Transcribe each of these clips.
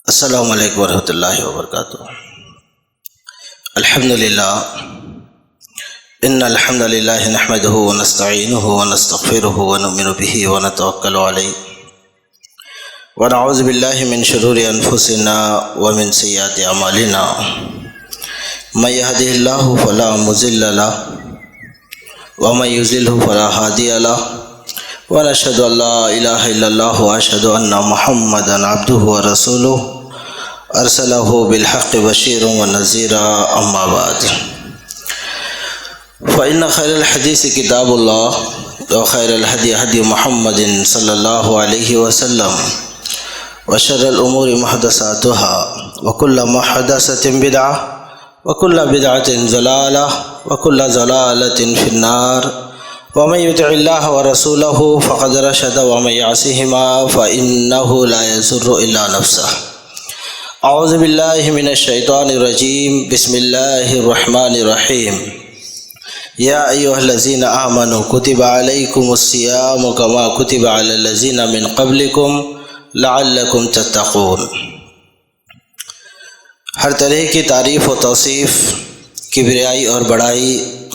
السلام علیکم ورحمۃ اللہ وبرکاتہ۔ الحمدللہ ان الحمدللہ نحمده ونستعینه ونستغفره ونؤمن به ونتوکل علیہ ونعوذ باللہ من شرور انفسنا ومن سیئات اعمالنا من يهده اللہ فلا مضل له ومن يضلل فلا هادی له ونشهد ان لا الہ الا اللہ واشهد ان محمدا عبدہ ورسولہ ارسلہ بالحق بشیرا ونذیرا اما بعد فإن خیر الحدیث کتاب اللہ وخیر الہدی ہدی محمد صلی اللہ علیہ وسلم وشر الامور محدثاتها وکل محدثۃ بدعہ وکل بدعۃ ضلالہ وکل ضلالۃ فی النار ومن یطع اللہ ورسولہ فقد رشد ومن یعصہما فإنہ لا یضر الا نفسہ۔ اعوذ باللہ من الشیطان الرجیم، بسم اللہ الرحمن الرحیم۔ یا ایہا الذین آمنوا کتب علیکم الصیام کما کتب علی الذین من قبلکم لعلکم تتقون۔ ہر طرح کی تعریف و توصیف، کبریائی اور بڑائی،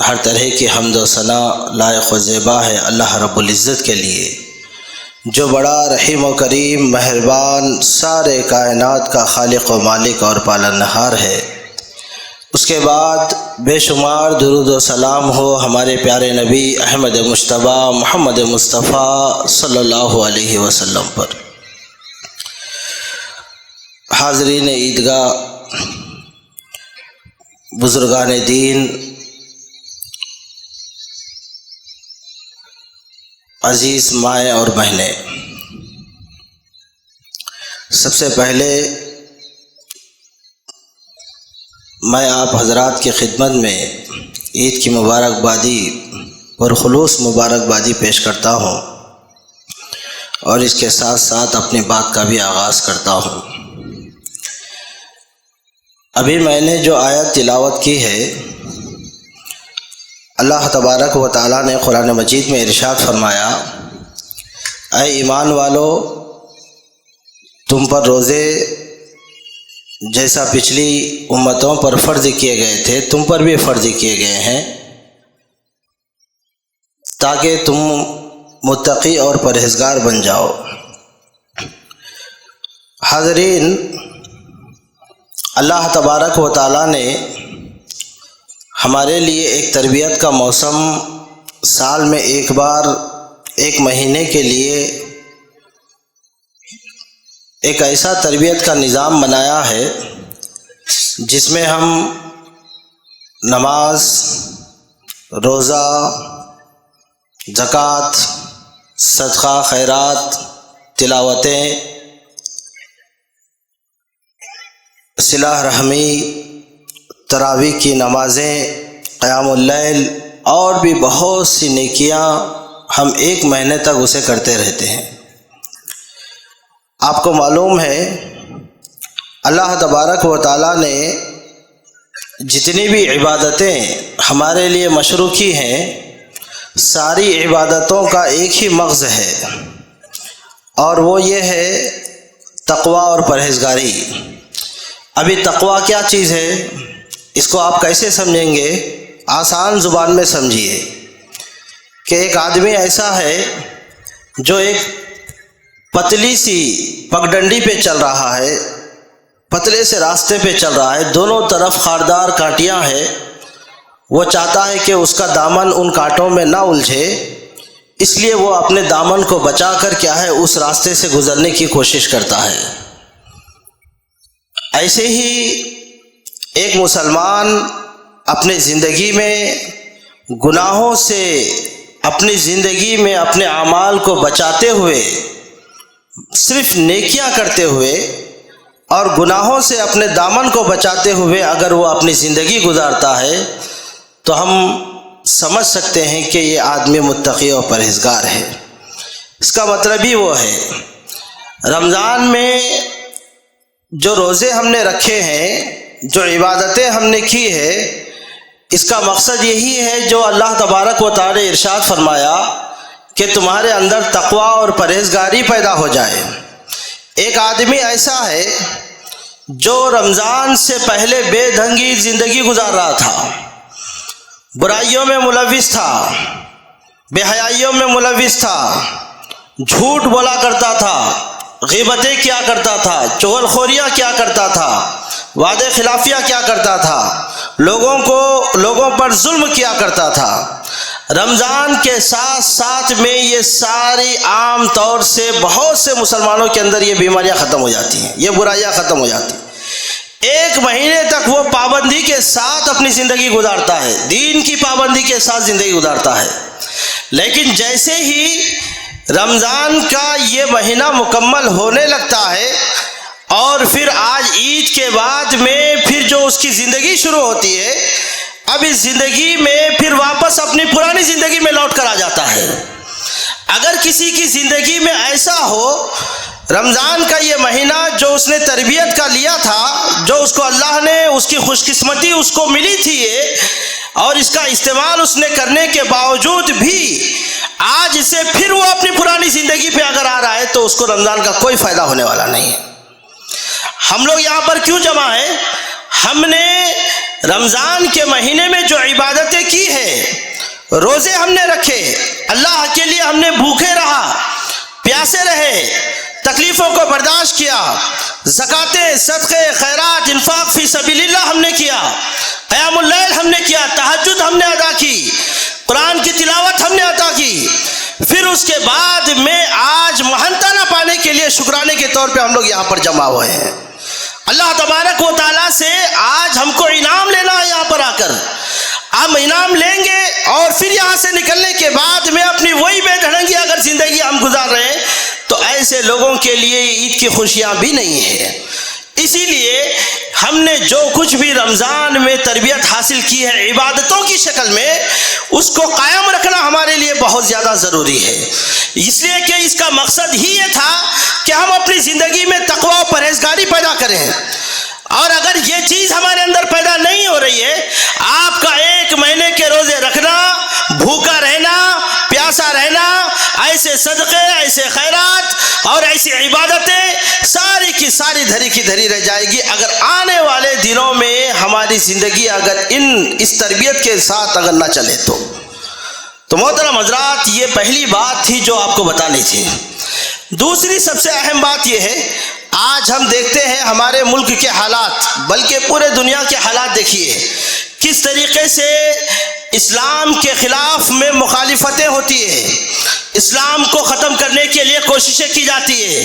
ہر طرح کی حمد و ثنا لائق و زیبا ہے اللہ رب العزت کے لیے، جو بڑا رحیم و کریم، مہربان، سارے کائنات کا خالق و مالک اور پالنہار ہے۔ اس کے بعد بے شمار درود و سلام ہو ہمارے پیارے نبی احمد مجتبیٰ محمد مصطفیٰ صلی اللہ علیہ وسلم پر۔ حاضرین عیدگاہ، بزرگان دین، عزیز مائیں اور بہنیں، سب سے پہلے میں آپ حضرات کی خدمت میں عید کی مبارکبادی پرخلوص مبارکبادی پیش کرتا ہوں اور اس کے ساتھ ساتھ اپنی بات کا بھی آغاز کرتا ہوں۔ ابھی میں نے جو آیت تلاوت کی ہے، اللہ تبارک و تعالیٰ نے قرآن مجید میں ارشاد فرمایا، اے ایمان والو، تم پر روزے جیسا پچھلی امتوں پر فرض کیے گئے تھے تم پر بھی فرض کیے گئے ہیں، تاکہ تم متقی اور پرہیزگار بن جاؤ۔ حاضرین، اللہ تبارک و تعالیٰ نے ہمارے لیے ایک تربیت کا موسم سال میں ایک بار، ایک مہینے کے لیے ایک ایسا تربیت کا نظام بنایا ہے جس میں ہم نماز، روزہ، زکوٰۃ، صدقہ، خیرات، تلاوتیں، صلہ رحمی، تراویح کی نمازیں، قیام اللیل اور بھی بہت سی نیکیاں ہم ایک مہینے تک اسے کرتے رہتے ہیں۔ آپ کو معلوم ہے اللہ تبارک و تعالیٰ نے جتنی بھی عبادتیں ہمارے لیے مشروع کی ہیں، ساری عبادتوں کا ایک ہی مغز ہے، اور وہ یہ ہے تقوی اور پرہیزگاری۔ ابھی تقوی کیا چیز ہے، اس کو آپ کیسے سمجھیں گے؟ آسان زبان میں سمجھیے کہ ایک آدمی ایسا ہے جو ایک پتلی سی پگڈنڈی پہ چل رہا ہے، پتلے سے راستے پہ چل رہا ہے، دونوں طرف خاردار کانٹیاں ہیں۔ وہ چاہتا ہے کہ اس کا دامن ان کانٹوں میں نہ الجھے، اس لیے وہ اپنے دامن کو بچا کر کیا ہے اس راستے سے گزرنے کی کوشش کرتا ہے۔ ایسے ہی ایک مسلمان اپنی زندگی میں گناہوں سے، اپنی زندگی میں اپنے اعمال کو بچاتے ہوئے، صرف نیکیاں کرتے ہوئے اور گناہوں سے اپنے دامن کو بچاتے ہوئے اگر وہ اپنی زندگی گزارتا ہے تو ہم سمجھ سکتے ہیں کہ یہ آدمی متقی اور پرہیزگار ہے۔ اس کا مطلب ہی وہ ہے، رمضان میں جو روزے ہم نے رکھے ہیں، جو عبادتیں ہم نے کی ہے، اس کا مقصد یہی ہے جو اللہ تبارک و تعالی نے ارشاد فرمایا کہ تمہارے اندر تقوی اور پرہیزگاری پیدا ہو جائے۔ ایک آدمی ایسا ہے جو رمضان سے پہلے بے ڈھنگی زندگی گزار رہا تھا، برائیوں میں ملوث تھا، بے حیائیوں میں ملوث تھا، جھوٹ بولا کرتا تھا، غیبتیں کیا کرتا تھا، چغل خوریاں کیا کرتا تھا، وعدے خلافیاں کیا کرتا تھا، لوگوں پر ظلم کیا کرتا تھا، رمضان کے ساتھ ساتھ میں یہ ساری عام طور سے بہت سے مسلمانوں کے اندر یہ بیماریاں ختم ہو جاتی ہیں، یہ برائیاں ختم ہو جاتی ہیں۔ ایک مہینے تک وہ پابندی کے ساتھ اپنی زندگی گزارتا ہے، دین کی پابندی کے ساتھ زندگی گزارتا ہے، لیکن جیسے ہی رمضان کا یہ مہینہ مکمل ہونے لگتا ہے اور پھر آج عید کے بعد میں پھر جو اس کی زندگی شروع ہوتی ہے، اب اس زندگی میں پھر واپس اپنی پرانی زندگی میں لوٹ کر آ جاتا ہے۔ اگر کسی کی زندگی میں ایسا ہو، رمضان کا یہ مہینہ جو اس نے تربیت کا لیا تھا، جو اس کو اللہ نے اس کی خوش قسمتی اس کو ملی تھی اور اس کا استعمال اس نے کرنے کے باوجود بھی آج اسے پھر وہ اپنی پرانی زندگی پہ اگر آ رہا ہے تو اس کو رمضان کا کوئی فائدہ ہونے والا نہیں ہے۔ ہم لوگ یہاں پر کیوں جمع ہیں؟ ہم نے رمضان کے مہینے میں جو عبادتیں کی ہیں، روزے ہم نے رکھے، اللہ کے لیے ہم نے بھوکے رہا، پیاسے رہے، تکلیفوں کو برداشت کیا، زکاتیں، صدقے، خیرات، انفاق فی سبیل اللہ ہم نے کیا، قیام اللیل ہم نے کیا، تہجد ہم نے ادا کی، قرآن کی تلاوت ہم نے ادا کی، پھر اس کے بعد میں آج مہنتانہ پانے کے لیے شکرانے کے طور پہ ہم لوگ یہاں پر جمع ہوئے ہیں۔ اللہ تبارک و تعالیٰ سے آج ہم کو انعام لینا ہے، یہاں پر آ کر ہم انعام لیں گے اور پھر یہاں سے نکلنے کے بعد میں اپنی وہی بے ڈھنگی اگر زندگی ہم گزار رہے ہیں تو ایسے لوگوں کے لیے عید کی خوشیاں بھی نہیں ہیں۔ اسی لیے ہم نے جو کچھ بھی رمضان میں تربیت حاصل کی ہے عبادتوں کی شکل میں، اس کو قائم رکھنا ہمارے لیے بہت زیادہ ضروری ہے، اس لیے کہ اس کا مقصد ہی یہ تھا کہ ہم اپنی زندگی میں تقوی و پرہیزگاری پیدا کریں، اور اگر یہ چیز ہمارے اندر پیدا نہیں ہو رہی ہے، آپ کا ایک مہینے کے روزے رکھنا، بھوکا رہنا، پیاسا رہنا، ایسے صدقے، ایسے خیرات اور ایسی عبادتیں ساری کی ساری دھری کی دھری رہ جائے گی اگر آنے والے دنوں میں ہماری زندگی اگر اس تربیت کے ساتھ اگر نہ چلے تو محترم حضرات، یہ پہلی بات تھی جو آپ کو بتانی تھی۔ دوسری سب سے اہم بات یہ ہے، آج ہم دیکھتے ہیں ہمارے ملک کے حالات، بلکہ پورے دنیا کے حالات دیکھیے کس طریقے سے اسلام کے خلاف میں مخالفتیں ہوتی ہے، اسلام کو ختم کرنے کے لیے کوششیں کی جاتی ہے،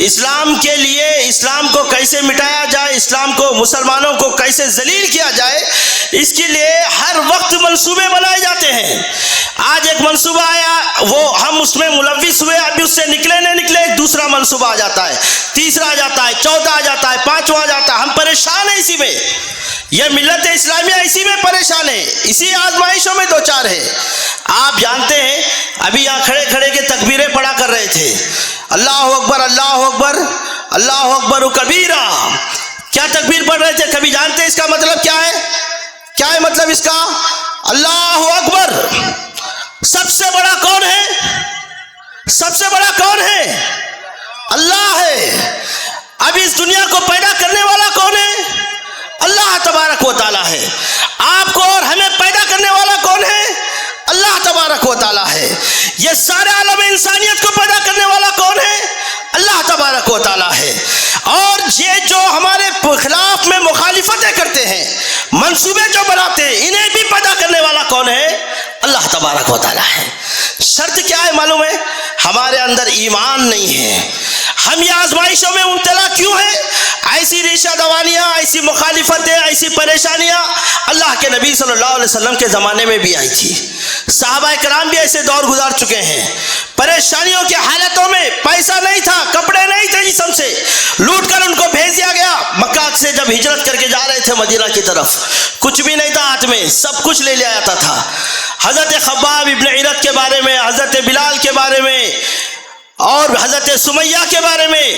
اسلام کے لیے اسلام کو کیسے مٹایا جائے، اسلام کو مسلمانوں کو کیسے ذلیل کیا جائے، اس کے لیے ہر وقت منصوبے بنائے جاتے ہیں۔ آج ایک منصوبہ آیا، وہ ہم اس میں ملوث ہوئے، ابھی اس سے نکلے نہیں نکلے ایک دوسرا منصوبہ آ جاتا ہے، تیسرا آ جاتا ہے، چوتھا آ جاتا ہے، پانچواں آ جاتا ہے، ہم پریشان ہیں اسی میں، یہ ملت اسلامیہ اسی میں پریشان ہے، اسی آزمائشوں میں دوچار ہے۔ آپ جانتے ہیں ابھی یہاں کھڑے کھڑے کے تکبیریں پڑھا کر رہے تھے، اللہ اکبر اللہ اکبر اللہ اکبر کبیرہ، کیا تکبیر پڑھ رہے تھے؟ کبھی جانتے ہیں اس کا مطلب کیا ہے؟ کیا ہے مطلب اس کا؟ اللہ اکبر۔ سب سے بڑا کون ہے؟ سب سے بڑا کون ہے؟ اللہ ہے۔ اب اس دنیا کو پیدا کرنے والا کون ہے؟ اللہ تبارک و تعالیٰ ہے۔ آپ کو اور ہمیں پیدا کرنے والا کون ہے؟ اللہ تبارک و تعالیٰ ہے۔ یہ سارے عالم انسانیت کو پیدا کرنے والا کون ہے؟ اللہ تبارک و تعالیٰ ہے۔ اور یہ جو ہمارے خلاف میں مخالفتیں کرتے ہیں، منصوبے جو بناتے ہیں، انہیں بھی پیدا کرنے والا کون ہے؟ اللہ تبارک و تعالیٰ ہے۔ شرط کیا ہے معلوم ہے؟ ہمارے اندر ایمان نہیں ہے۔ ہم یہ آزمائشوں میں مبتلا کیوں ہیں؟ ایسی ریشہ دوانیاں، ایسی مخالفتیں، ایسی پریشانیاں اللہ کے نبی صلی اللہ علیہ وسلم کے زمانے میں بھی آئی تھی، صحابہ کرام بھی ایسے دور گزار چکے ہیں، پریشانیوں کی حالتوں میں پیسہ نہیں تھا، کپڑے نہیں تھے جسم سے، لوٹ کر ان کو بھیج دیا گیا۔ مکہ سے جب ہجرت کر کے جا رہے تھے مدینہ کی طرف، کچھ بھی نہیں تھا ہاتھ میں، سب کچھ لے لیا جاتا تھا۔ حضرت خباب ابن عرت کے بارے میں، حضرت بلال کے بارے میں اور حضرت سمیہ کے بارے میں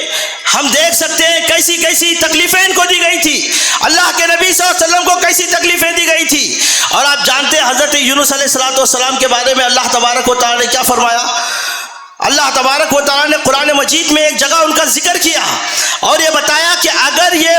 ہم دیکھ سکتے ہیں کیسی کیسی تکلیفیں ان کو دی گئی تھی، اللہ کے نبی صلی اللہ علیہ وسلم کو کیسی تکلیفیں دی گئی تھی۔ اور آپ جانتے ہیں حضرت یونس علیہ السلام کے بارے میں اللہ تبارک و تعالیٰ نے کیا فرمایا؟ اللہ تبارک و تعالیٰ نے قرآن مجید میں ایک جگہ ان کا ذکر کیا اور یہ بتایا کہ اگر یہ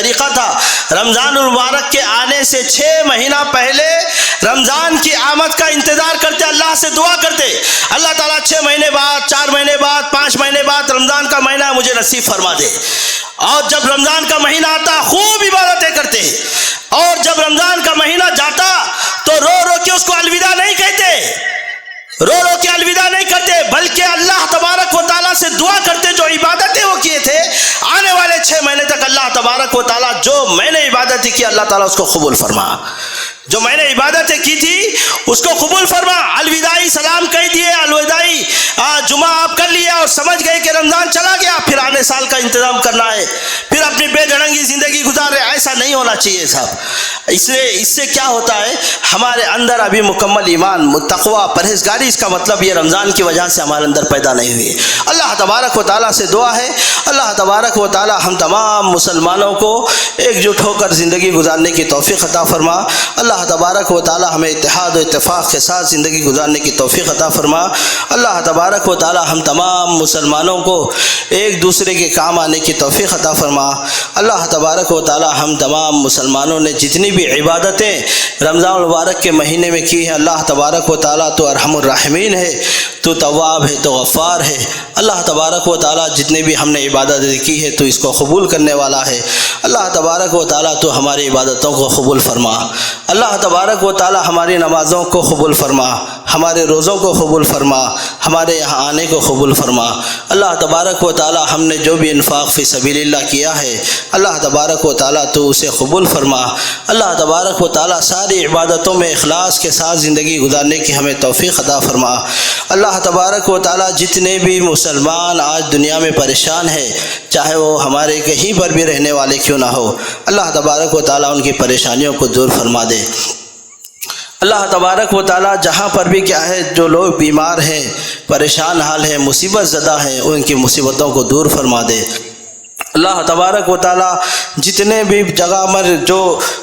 طریقہ تھا، رمضان المبارک کے آنے سے 6 مہینہ پہلے رمضان کی آمد کا انتظار کرتے، اللہ سے دعا کرتے، اللہ تعالیٰ 6 مہینے بعد، 4 مہینے بعد، 5 مہینے بعد رمضان کا مہینہ مجھے نصیب فرما دے۔ اور جب رمضان کا مہینہ آتا خوب عبادتیں کرتے، اور جب رمضان کا مہینہ جاتا تو رو رو کے اس کو الوداع نہیں کہتے، رو رو کے الوداع نہیں کرتے، بلکہ اللہ تبارک و تعالیٰ سے دعا کرتے، جو عبادتیں وہ کیے تھے آنے والے 6 مہینے تک اللہ تبارک و تعالیٰ جو میں نے عبادتیں کی اللہ تعالیٰ اس کو قبول فرما، جو میں نے عبادتیں کی تھی اس کو قبول فرما۔ الوداعی سلام کہہ دیے، الوداعی جمعہ آپ کر لیا اور سمجھ گئے کہ رمضان چلا گیا، پھر آنے سال کا انتظام کرنا ہے، پھر اپنی بے دھڑنگی زندگی گزار رہے، ایسا نہیں ہونا چاہیے صاحب۔ اس سے کیا ہوتا ہے، ہمارے اندر ابھی مکمل ایمان، تقویٰ، پرہیزگاری، اس کا مطلب یہ رمضان کی وجہ سے ہمارے اندر پیدا نہیں ہوئی۔ اللہ تبارک و تعالیٰ سے دعا ہے، اللہ تبارک و تعالیٰ ہم تمام مسلمانوں کو ایک جٹ ہو کر زندگی گزارنے کی توفیق عطا فرما۔ اللہ تبارک و تعالیٰ ہمیں اتحاد و اتفاق کے ساتھ زندگی گزارنے کی توفیق عطا فرما۔ اللہ تبارک و تعالیٰ ہم تمام مسلمانوں کو ایک دوسرے کے کام آنے کی توفیق عطا فرما۔ اللہ تبارک و تعالیٰ ہم تمام مسلمانوں نے جتنی بھی عبادتیں رمضان المبارک کے مہینے میں کی ہیں، اللہ تبارک و تعالیٰ تو ارحم الراحمین ہے، تو تواب ہے، تو غفار ہے۔ اللہ تبارک و تعالیٰ جتنے بھی ہم نے عبادتیں کی ہے تو اس کو قبول کرنے والا ہے۔ اللہ تبارک و تعالیٰ تو ہماری عبادتوں کو قبول فرما۔ اللہ تبارک و تعالیٰ ہماری نمازوں کو قبول فرما، ہمارے روزوں کو قبول فرما، ہمارے یہاں آنے کو قبول فرما۔ اللہ تبارک و تعالیٰ ہم نے جو بھی انفاق فی سبیل اللہ کیا ہے اللہ تبارک و تعالیٰ تو اسے قبول فرما۔ اللہ تبارک و تعالیٰ ساری عبادتوں میں اخلاص کے ساتھ زندگی گزارنے کی ہمیں توفیق عطا فرما۔ اللہ تبارک و تعالیٰ جتنے بھی مسلمان آج دنیا میں پریشان ہیں، چاہے وہ ہمارے کہیں پر بھی رہنے والے کیوں نہ ہو، اللہ تبارک و تعالیٰ ان کی پریشانیوں کو دور فرما دے۔ اللہ تبارک و تعالیٰ جہاں پر بھی کیا ہے، جو لوگ بیمار ہیں، پریشان حال ہیں، مصیبت زدہ ہیں، ان کی مصیبتوں کو دور فرما دے۔ اللہ تبارک و تعالیٰ جتنے بھی جگہ پر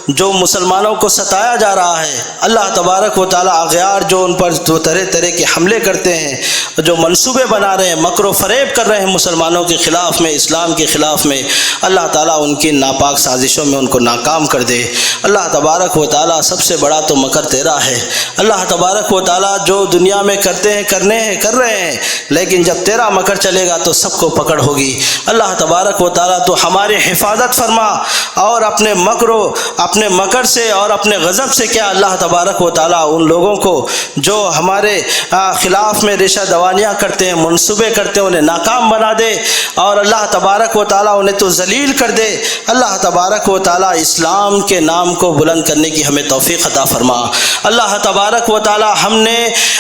جو مسلمانوں کو ستایا جا رہا ہے، اللہ تبارک و تعالیٰ اغیار جو ان پر طرح طرح کے حملے کرتے ہیں، جو منصوبے بنا رہے ہیں، مکر و فریب کر رہے ہیں مسلمانوں کے خلاف میں، اسلام کے خلاف میں، اللہ تعالیٰ ان کی ناپاک سازشوں میں ان کو ناکام کر دے۔ اللہ تبارک و تعالیٰ سب سے بڑا تو مکر تیرا ہے۔ اللہ تبارک و تعالیٰ جو دنیا میں کرتے ہیں، کر رہے ہیں، لیکن جب تیرا مکر چلے گا تو سب کو پکڑ ہوگی۔ اللہ تبارک و تعالیٰ تو ہماری حفاظت فرما، اور اپنے مکر سے اور اپنے غضب سے کیا اللہ تبارک و تعالیٰ ان لوگوں کو جو ہمارے خلاف میں ریشہ دوانیاں کرتے ہیں، منصوبے کرتے ہیں، انہیں ناکام بنا دے، اور اللہ تبارک و تعالیٰ انہیں تو ذلیل کر دے۔ اللہ تبارک و تعالیٰ اسلام کے نام کو بلند کرنے کی ہمیں توفیق عطا فرما۔ اللہ تبارک و تعالیٰ ہم نے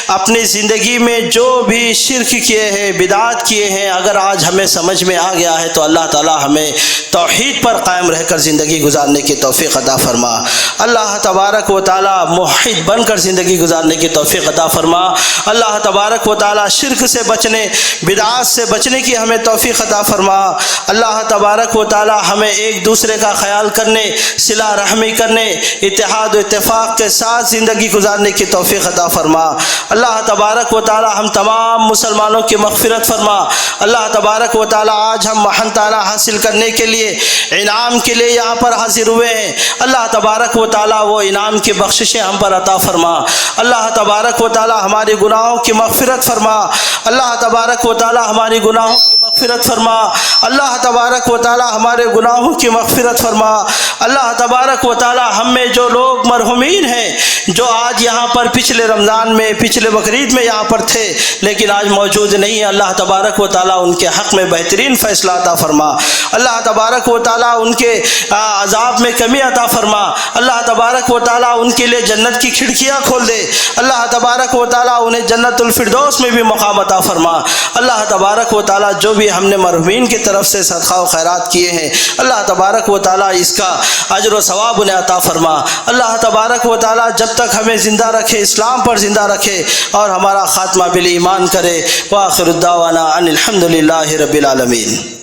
اپنی زندگی میں جو بھی شرک کیے ہیں، بدعات کیے ہیں، اگر آج ہمیں سمجھ میں آ گیا ہے تو اللہ تعالیٰ ہمیں توحید پر قائم رہ کر زندگی گزارنے کی توفیق عطا فرما۔ اللہ تبارک و تعالیٰ موحد بن کر زندگی گزارنے کی توفیق عطا فرما۔ اللہ تبارک و تعالیٰ شرک سے بچنے، بدعات سے بچنے کی ہمیں توفیق عطا فرما۔ اللہ تبارک و تعالیٰ ہمیں ایک دوسرے کا خیال کرنے، صلہ رحمی کرنے، اتحاد و اتفاق کے ساتھ زندگی گزارنے کی توفیق عطا فرما۔ اللہ تبارک و تعالیٰ ہم تمام مسلمانوں کی مغفرت فرما۔ اللہ تبارک و تعالیٰ آج ہم محن تعالیٰ حاصل کرنے کے لیے، انعام کے لیے یہاں پر حاضر ہوئے ہیں۔ اللہ تبارک و تعالیٰ وہ انعام کی بخششیں ہم پر عطا فرما۔ اللہ تبارک و تعالیٰ ہمارے گناہوں کی مغفرت فرما۔ اللہ تبارک و تعالیٰ ہماری گناہوں کی مغفرت فرما۔ اللہ تبارک و تعالیٰ ہمارے گناہوں کی مغفرت فرما۔ اللہ تبارک و تعالیٰ ہم میں جو لوگ مرحومین ہیں، جو آج یہاں پر پچھلے رمضان میں، پچھلے بقرعید میں یہاں پر تھے لیکن آج موجود نہیں ہیں، اللہ تبارک و تعالیٰ ان کے حق میں بہترین فیصلہ عطا فرما۔ اللہ تبارک و تعالیٰ ان کے عذاب میں کمی عطا فرما۔ اللہ تبارک و تعالیٰ ان کے لیے جنت کی کھڑکیاں کھول دے۔ اللہ تبارک و تعالیٰ انہیں جنت الفردوس میں بھی مقام عطا فرما۔ اللہ تبارک و تعالیٰ جو بھی ہم نے مرحومین کی طرف سے صدقہ و خیرات کیے ہیں، اللہ تبارک و تعالیٰ اس کا اجر و ثواب انہیں عطا فرما۔ اللہ تبارک و تعالیٰ جب تک ہمیں زندہ رکھے، اسلام پر زندہ رکھے اور ہمارا خاتمہ بالایمان کرے۔ وآخر الدعوانا ان الحمد للہ رب العالمین۔